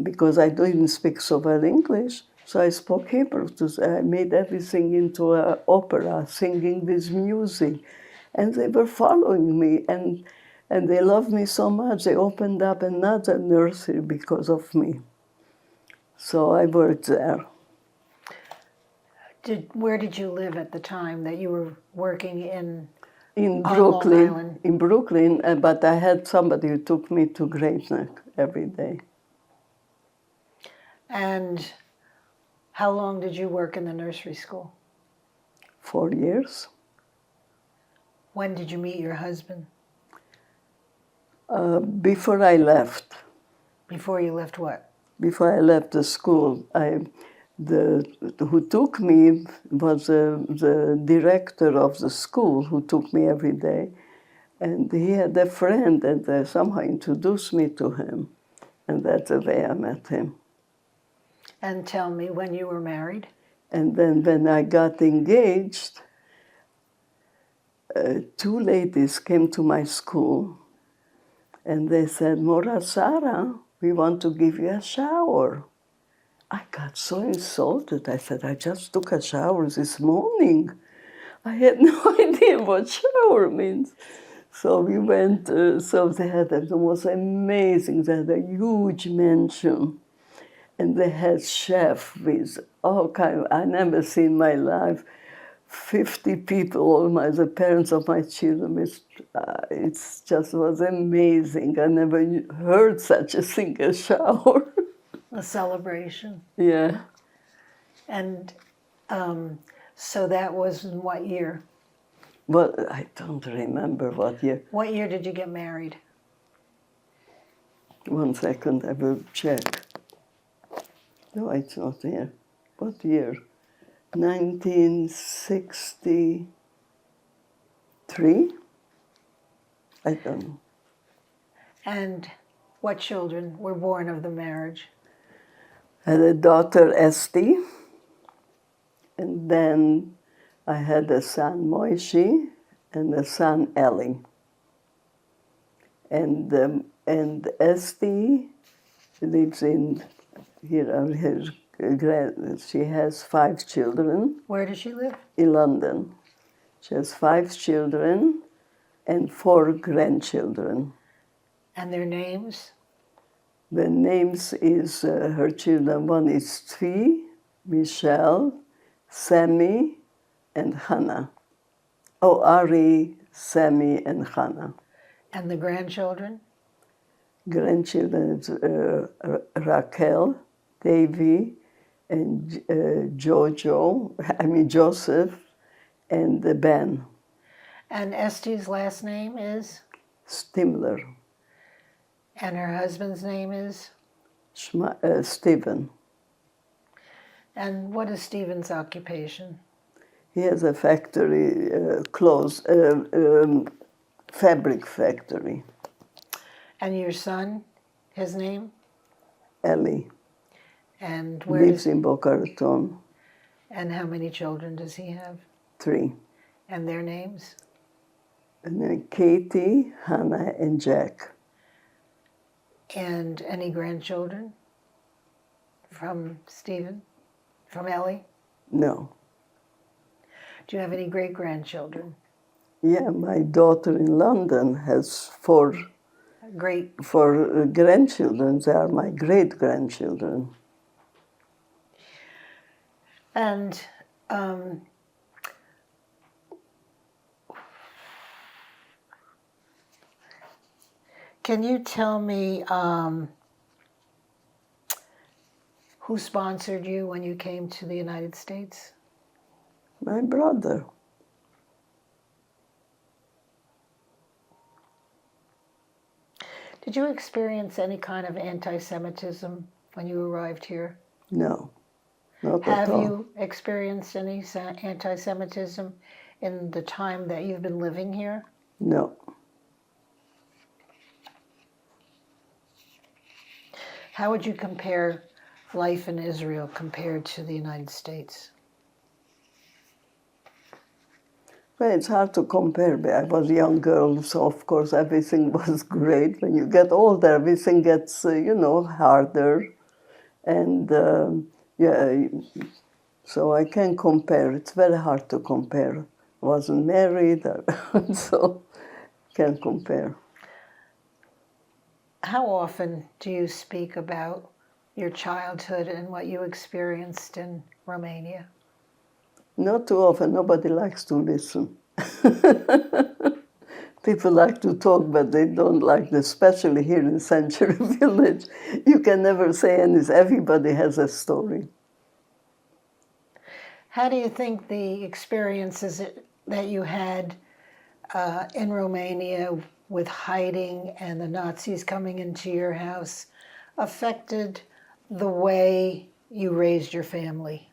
because I didn't speak so well English, so I spoke Hebrew. I made everything into an opera, singing with music, and they were following me, and they loved me so much. They opened up another nursery because of me. So I worked there. Where did you live at the time that you were working in Brooklyn, Long Island? In Brooklyn, but I had somebody who took me to Great Neck every day. And how long did you work in the nursery school? 4 years. When did you meet your husband? Before I left. Before you left what? Before I left the school, who took me was the director of the school who took me every day. And he had a friend that somehow introduced me to him. And that's the way I met him. And tell me, when you were married? And then when I got engaged, 2 ladies came to my school, and they said, Mora Sarah, we want to give you a shower. I got so insulted. I said, I just took a shower this morning. I had no idea what shower means. So we went, so they had the most amazing, they had a huge mansion. And they had chef with all kind. I never seen in my life 50 people, the parents of my children. It's just was amazing. I never heard such a thing as shower. A celebration. Yeah. And so that was in what year? Well, I don't remember what year. What year did you get married? 1 second, I will check. No, it's not here. What year? 1963? I don't know. And what children were born of the marriage? I had a daughter, Esti, and then I had a son, Moishi, and a son, Eli. And Esti lives in here. She has 5 children Where does she live? in London. She has 5 children and 4 grandchildren. And their names? The names is her children. One is Tvi, Michelle, Sammy, and Hannah. Oh, Ari, Sammy, and Hannah. And the grandchildren? Grandchildren is Raquel, Davy, and Joseph, and Ben. And Esti's last name is? Stimler, And her husband's name is? Stephen. And what is Stephen's occupation? He has a factory, fabric factory. And your son, his name? Ellie And where lives does, in Boca Raton. and how many children does he have? 3. And their names? And then Katie, Hannah, and Jack. And any grandchildren from Stephen? From Ellie? No. Do you have any great-grandchildren? Yeah, my daughter in London has 4 Great. grandchildren. They are my great-grandchildren. And can you tell me who sponsored you when you came to the United States? My brother. Did you experience any kind of anti-Semitism when you arrived here? No, not Have at all. you experienced any anti-Semitism in the time that you've been living here? No. How would you compare life in Israel compared to the United States? Well, it's hard to compare. But I was a young girl, so of course everything was great. When you get older, everything gets, harder. And so I can't compare. It's very hard to compare. I wasn't married, so can't compare. How often do you speak about your childhood and what you experienced in Romania? Not too often. Nobody likes to listen. People like to talk, but they don't like, especially here in Sanctuary Village. You can never say anything. Everybody has a story. How do you think the experiences that you had in Romania with hiding and the Nazis coming into your house affected the way you raised your family?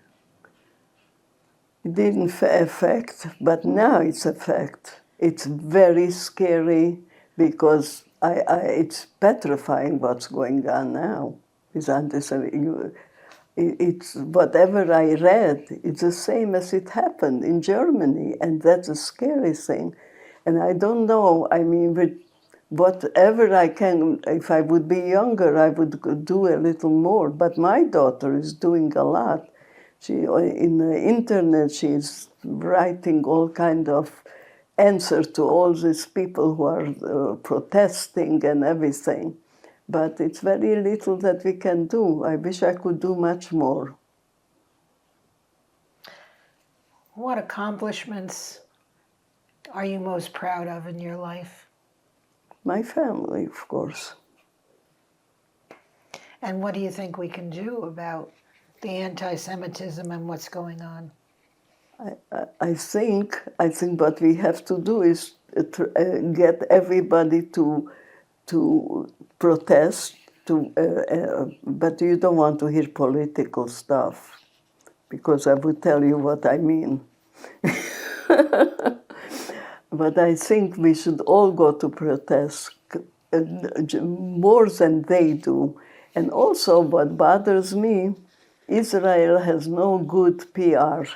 It didn't affect, but now it's a fact. It's very scary because it's petrifying what's going on now. It's whatever I read, it's the same as it happened in Germany, and that's a scary thing. And I don't know, with whatever I can, if I would be younger, I would do a little more. But my daughter is doing a lot. She, in the internet, she's writing all kind of answer to all these people who are protesting and everything. But it's very little that we can do. I wish I could do much more. What accomplishments are you most proud of in your life? My family, of course. And what do you think we can do about the anti-Semitism and what's going on? I think what we have to do is get everybody to protest. But you don't want to hear political stuff, because I would tell you what I mean. But I think we should all go to protest more than they do. And also, what bothers me, Israel has no good PR.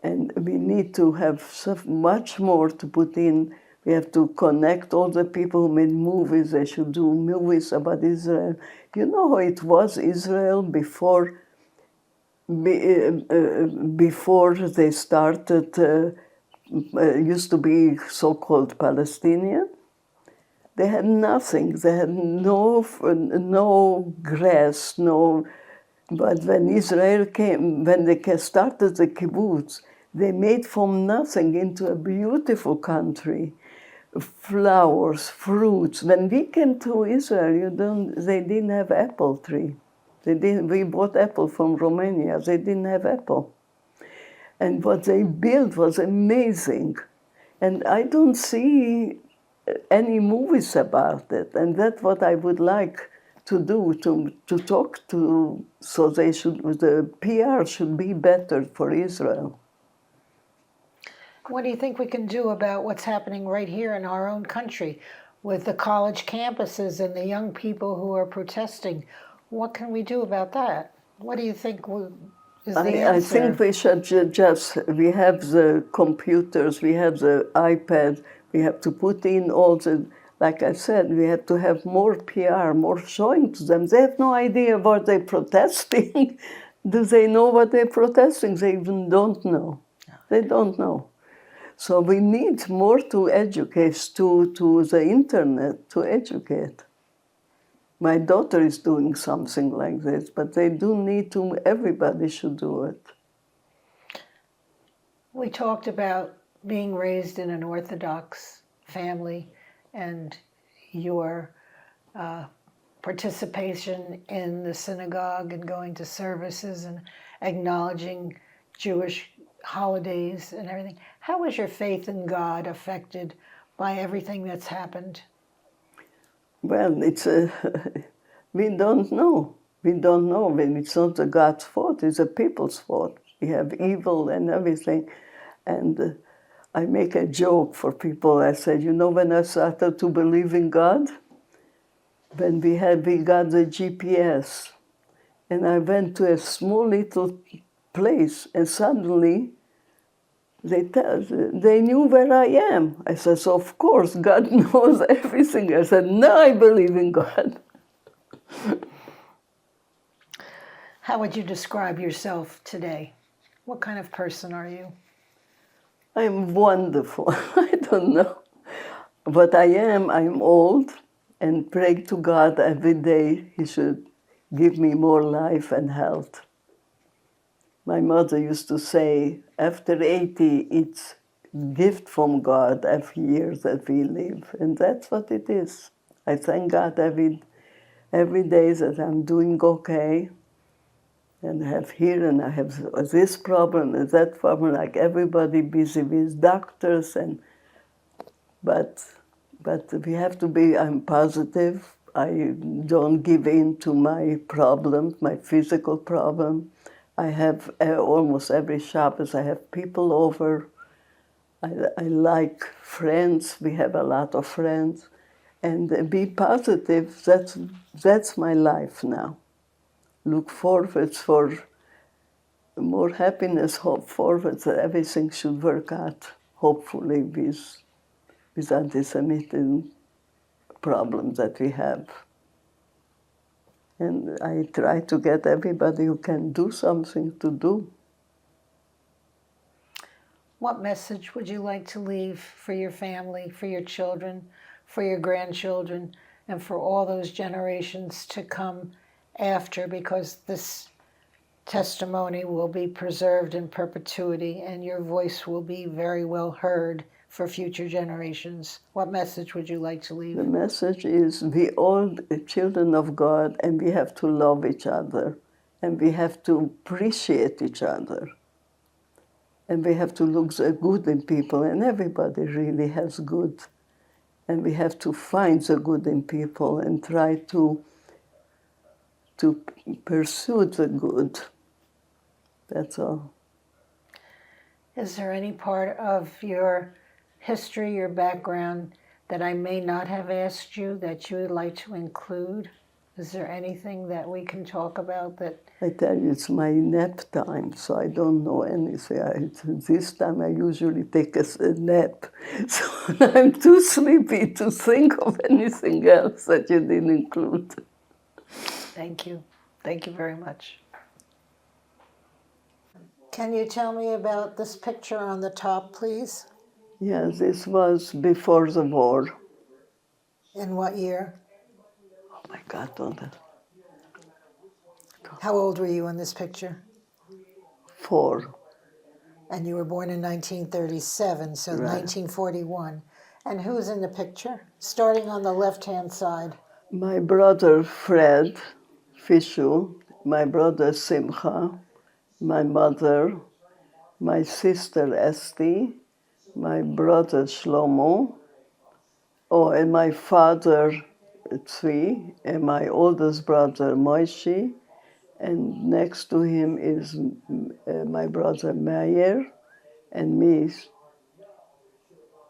And we need to have so much more to put in. We have to connect all the people who made movies. They should do movies about Israel. You know how it was Israel before they started, used to be so-called Palestinian? They had nothing. They had no grass, no. But when Israel came, when they started the kibbutz, they made from nothing into a beautiful country, flowers, fruits. When we came to Israel, they didn't have apple tree. We bought apple from Romania. They didn't have apple. And what they built was amazing. And I don't see any movies about it. And that's what I would like to do, to talk to, so the PR should be better for Israel. What do you think we can do about what's happening right here in our own country with the college campuses and the young people who are protesting? What can we do about that? What do you think is the answer? I think we should we have the computers, we have the iPad, we have to put in all the, like I said, we have to have more PR, more showing to them. They have no idea what they're protesting. Do they know what they're protesting? They even don't know. They don't know. So we need more to educate, to the internet, to educate. My daughter is doing something like this, but they do need to, everybody should do it. We talked about being raised in an Orthodox family and your participation in the synagogue and going to services and acknowledging Jewish holidays and everything. How was your faith in God affected by everything that's happened? Well, we don't know. We don't know. When it's not the God's fault, it's the people's fault. We have evil and everything. And I make a joke for people. I said, you know, when I started to believe in God, when we got the GPS, and I went to a small little place, and suddenly they knew where I am. I said, so of course, God knows everything. I said, now I believe in God. How would you describe yourself today? What kind of person are you? I'm wonderful. I don't know. But I'm old, and pray to God every day He should give me more life and health. My mother used to say, after 80, it's a gift from God every year that we live. And that's what it is. I thank God every day that I'm doing okay. And I have here, and I have this problem and that problem, like everybody busy with doctors. But we have to be, I'm positive. I don't give in to my problem, my physical problem. I have almost every Shabbos, I have people over. I like friends. We have a lot of friends. And be positive, that's my life now. Look forward for more happiness, hope forward that everything should work out, hopefully, with anti-Semitism problems that we have. And I try to get everybody who can do something to do. What message would you like to leave for your family, for your children, for your grandchildren, and for all those generations to come after? Because this testimony will be preserved in perpetuity and your voice will be very well heard for future generations. What message would you like to leave? The message is we all children of God and we have to love each other and we have to appreciate each other. And we have to look the good in people, and everybody really has good. And we have to find the good in people and try to pursue the good. That's all. Is there any part of your history, your background, that I may not have asked you that you would like to include? Is there anything that we can talk about that? I tell you, it's my nap time, so I don't know anything. This time I usually take a nap, so I'm too sleepy to think of anything else that you didn't include. Thank you. Thank you very much. Can you tell me about this picture on the top, please? Yes, this was before the war. In what year? Oh my God, don't I? How old were you in this picture? 4. And you were born in 1937, so Right. 1941. And who's in the picture? Starting on the left-hand side. My brother Fred Fischl, my brother Simcha, my mother, my sister Esti, my brother Shlomo, and my father Tzvi, and my oldest brother Moishi, and next to him is my brother Meir, and me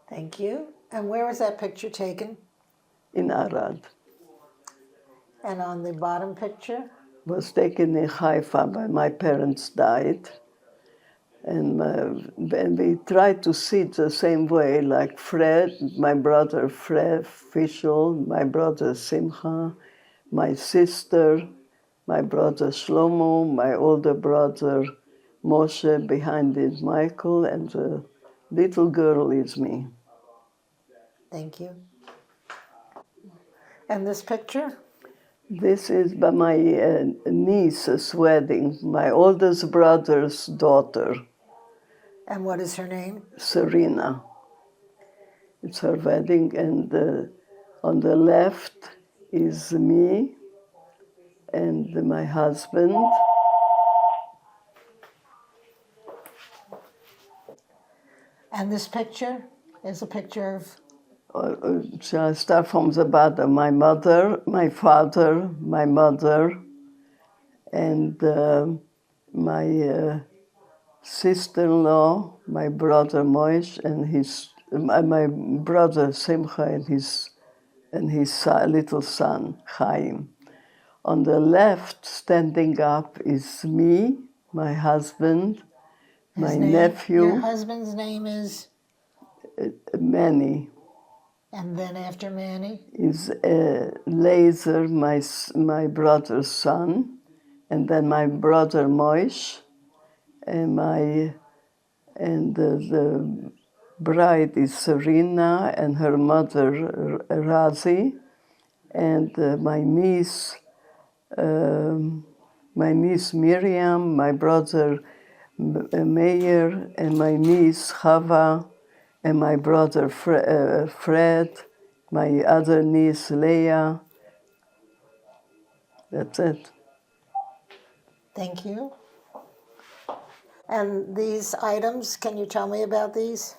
Thank you. And where was that picture taken? in Arad. And on the bottom picture? Was taken in Haifa when my parents died. And we tried to see it the same way, like Fred, my brother Fred Fischl, my brother Simcha, my sister, my brother Shlomo, my older brother Moshe, behind is Michael, and the little girl is me. Thank you. And this picture? This is by my niece's wedding, my oldest brother's daughter, And what is her name? Serena. It's her wedding, and on the left is me and my husband. And this picture is a picture of? Shall I start from the bottom? My mother, my father, my mother, and my sister-in-law, my brother Moish, and my brother Simcha, and his little son Chaim. On the left, standing up, is me, my husband, my nephew. Your husband's name is? Manny. And then after Manny? Is Laser, my brother's son, and then my brother Moish, and the bride is Serena, and her mother Razi, and my niece Miriam, my brother Meir, and my niece Chava, and my brother Fred, my other niece Leah. That's it. Thank you. And these items, can you tell me about these?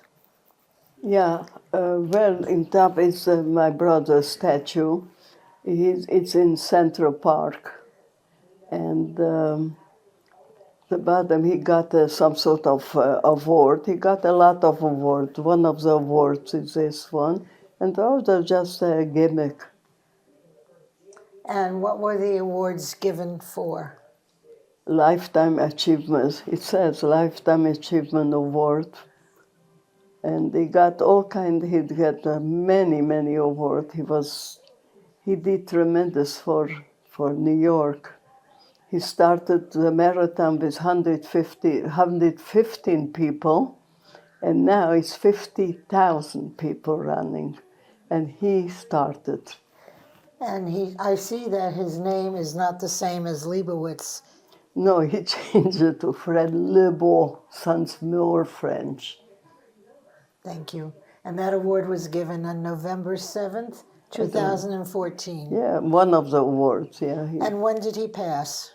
Yeah, well, in top is my brother's statue. It's in Central Park. And the bottom, he got some sort of award. He got a lot of awards. One of the awards is this one, and the other just a gimmick. And what were the awards given for? Lifetime Achievement. It says Lifetime Achievement Award. And he got all kinds, he got many, many awards. He did tremendous for New York. He started the marathon with 115 people, And now it's 50,000 people running. And he started. And I see that his name is not the same as Leibowitz. No, he changed it to Fred Lebeau, sounds more French. Thank you. And that award was given on November 7th, 2014. Yeah, one of the awards, yeah. And when did he pass?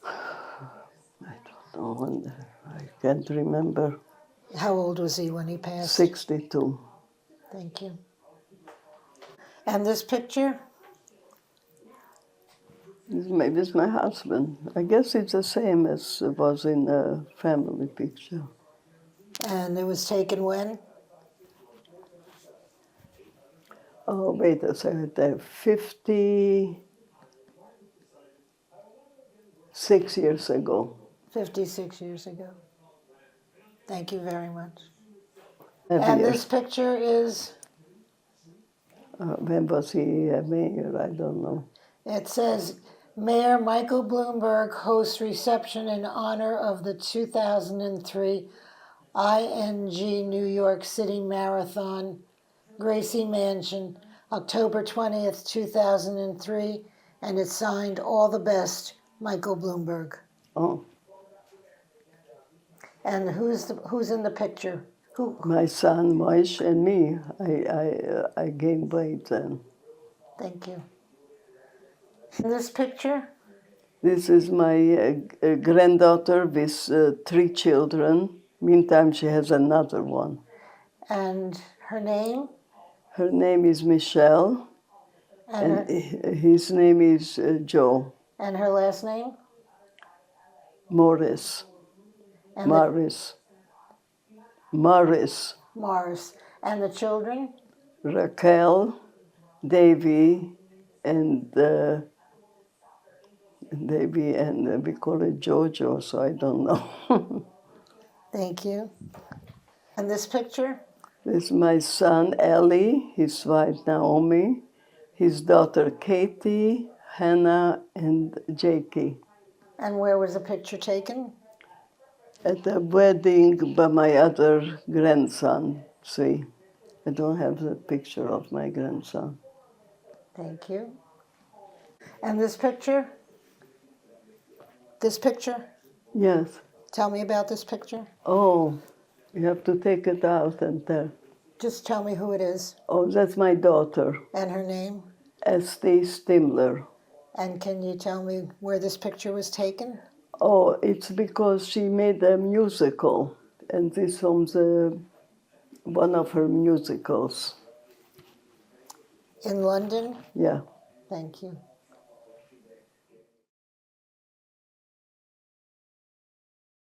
I don't know, I can't remember. How old was he when he passed? 62. Thank you. And this picture? Maybe it's my husband. I guess it's the same as it was in the family picture. And it was taken when? Oh, wait a second. 56 years ago. 56 years ago. Thank you very much. Have And years. this picture is, When was he mayor? I don't know. it says, Mayor Michael Bloomberg hosts reception in honor of the 2003 ING New York City Marathon, Gracie Mansion, October 20th, 2003, and it's signed All the Best, Michael Bloomberg. Oh, And who's in the picture? Who? my son, Moish, and me. I gained weight then. Thank you. In this picture, This is my granddaughter with 3 children. Meantime, she has another one. and her name, Her name is Michelle, and and his name is Joe her last name, Morris. and Morris. Morris, and the children, Raquel, Davy, and we call it Jojo, so I don't know. Thank you. And this picture, This is my son, Ellie, his wife, Naomi, his daughter, Katie, Hannah, and Jakey. and where was the picture taken? At a wedding by my other grandson. See, I don't have the picture of my grandson. Thank you. And this picture? This picture? Yes. Tell me about this picture. Oh, you have to take it out and tell. Just tell me who it is Oh, that's my daughter, and her name. Esty Stimler. And can you tell me where this picture was taken? Oh, it's because she made a musical, and this was one of her musicals. In London? Yeah. Thank you.